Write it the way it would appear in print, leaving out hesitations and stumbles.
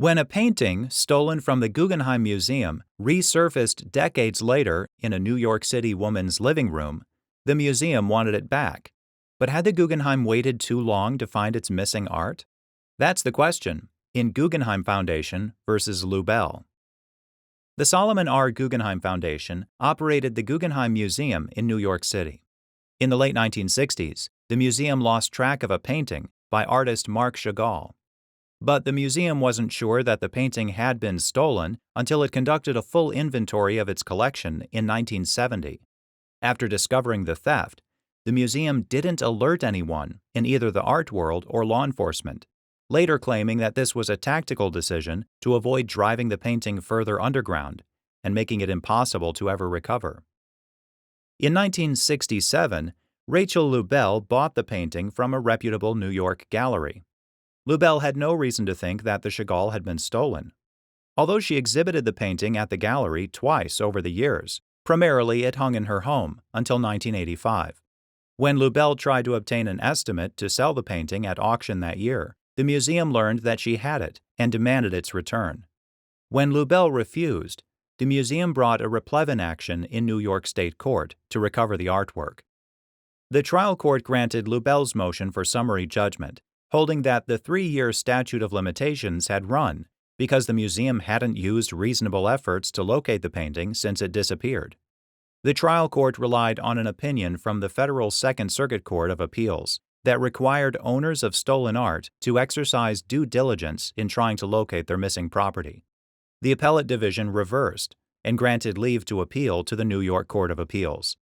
When a painting stolen from the Guggenheim Museum resurfaced decades later in a New York City woman's living room, the museum wanted it back. But had the Guggenheim waited too long to find its missing art? That's the question in Guggenheim Foundation versus Lubell. The Solomon R. Guggenheim Foundation operated the Guggenheim Museum in New York City. In the late 1960s, the museum lost track of a painting by artist Marc Chagall. But the museum wasn't sure that the painting had been stolen until it conducted a full inventory of its collection in 1970. After discovering the theft, the museum didn't alert anyone in either the art world or law enforcement, later claiming that this was a tactical decision to avoid driving the painting further underground and making it impossible to ever recover. In 1967, Rachel Lubell bought the painting from a reputable New York gallery. Lubell had no reason to think that the Chagall had been stolen. Although she exhibited the painting at the gallery twice over the years, primarily it hung in her home until 1985. When Lubell tried to obtain an estimate to sell the painting at auction that year, the museum learned that she had it and demanded its return. When Lubell refused, the museum brought a replevin action in New York State Court to recover the artwork. The trial court granted Lubell's motion for summary judgment, holding that the 3-year statute of limitations had run because the museum hadn't used reasonable efforts to locate the painting since it disappeared. The trial court relied on an opinion from the Federal Second Circuit Court of Appeals that required owners of stolen art to exercise due diligence in trying to locate their missing property. The appellate division reversed and granted leave to appeal to the New York Court of Appeals.